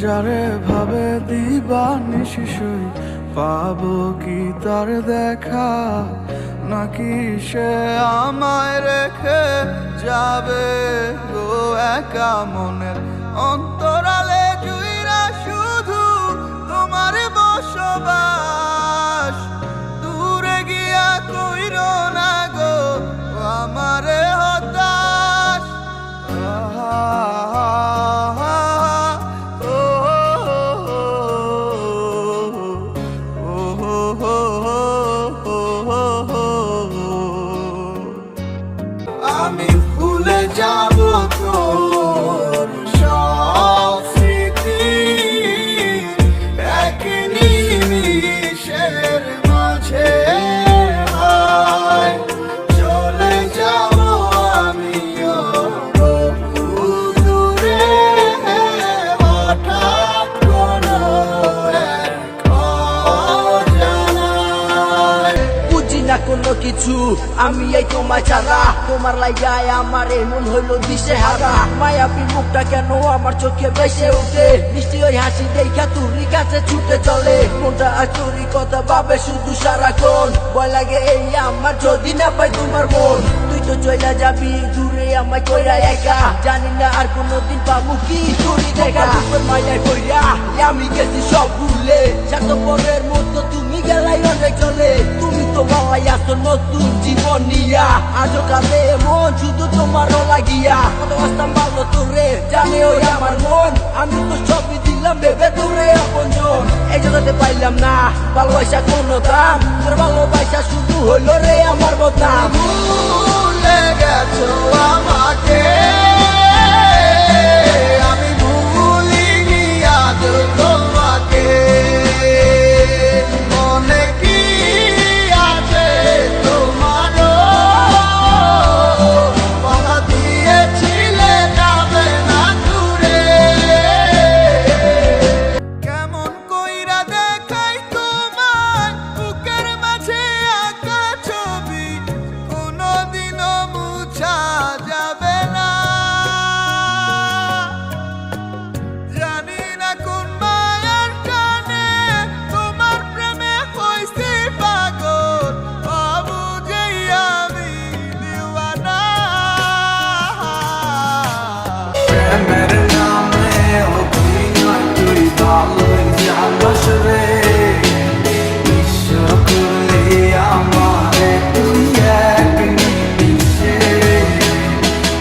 যারে ভাবে দিবানিশিসই পাবো কি তার দেখা, নাকি সে আমায় রেখে যাবে গো একা মনের অন্তরালে জুইরা শুধু তোমার বসবাস। দূরে গিয়া কইরো না গো আমারে হতাশ। আমি ভুলে যাব তোর সব স্মৃতি এক নিমিষের মাঝে হায়। চলে যাব আমিও বহু দূরে হঠাৎ কোনো এক অজানায়। বুঝি না কোনো কিছু আমি এই তোমায় ছাড়া, তোমার লাইগায় আমার এমন হইলো দিশে হারা। মায়াবী মুখটা কেন আমার চোখে বেসে উঠে, মিষ্টি ওই হাসি দেখা তুরি কাছে ছুটে চলে। মনটা আর তোরই কথা ভাবে শুধু সারাক্ষণ, ভয় লাগে এই আমার যদি না পাই তোমার মন। তুই তো চলে যাবি দূরে আমায় কইরা একা, জানি না আর কোনোদিন পাবো কি তোরই দেখা। রূপের মায়ায় কইরা আমি গেছি সব ভুলে, স্বার্থপরের মতো তুমি গেলাই অনেক চলে। তুমি তো বাবাই আসো নতুন জীবন নিয়া, আজও কাঁদে মন শুধু তোমারও লাগিয়া। কত আসতাম ভালো তোরে জানে ওই আমার মন, আমি তো সবই দিলাম ভেবে তোরে আপনজন। এই জগতে পাইলাম না ভালোবাসা কোনো দাম, তোর ভালোবাসা শুধু হইলো রে আমার বদনাম। ভুলে গেছো আমাকে, আমি ভুলিনি আজ তোমাকে। মনে কি আছে তোমারও, কথা দিয়েছিলে যাবে না দূরে। কেমন কইরা দেখাই তোমায় বুকের মাঝে আঁকা ছবি, কোনদিনও মুছা যাবে না। জানি না কোন মায়ার টানে তোমার প্রেমে হইছি পাগল, অবুঝেই আমি দিওয়ানা। প্রেমের নামে অভিনয় তুই ভালোই জানাস রে, বিশ্ব করলি আমারে তুই এক নিমিষে।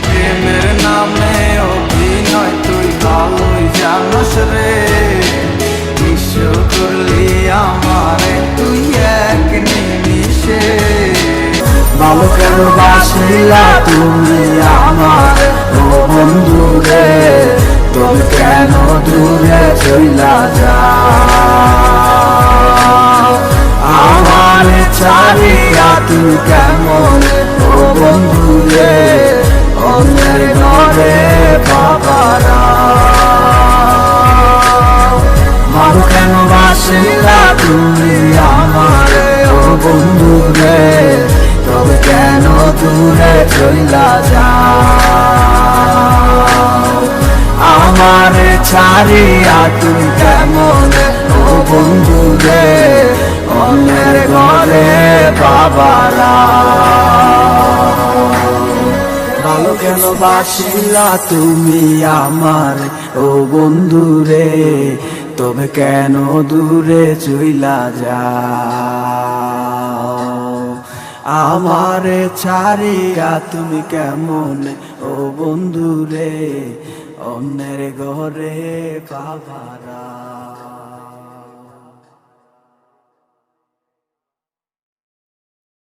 প্রেমের নামে অভিনয় তুই ভালোই জানাস রে, বিশ্ব করলি আমারে তুই এক নিমিষে। ভালো কেন বাসিলা তুমি আমার ও বন্ধু রে, তবে কেন দূরে চইলা যাও আমার ছাড়িয়া তুই কেমন ও বন্ধু রে, অন্যের ঘরে বাবারা। ভালো কেন বাসিলা তুমি আমার ও বন্ধু রে, তবে কেন দূরে চইলা যাও আমার ছাড়িয়া তুই কেমন ও বন্ধু রে, অন্যের ঘরে বাবারা। ভালো কেন বাসিলা তুমি আমার ও বন্ধু রে, তবে কেন দূরে চইলা যাও আমার ছাড়িয়া তুমি কেমন ও বন্ধু রে, অন্যের ঘরে বাবারা।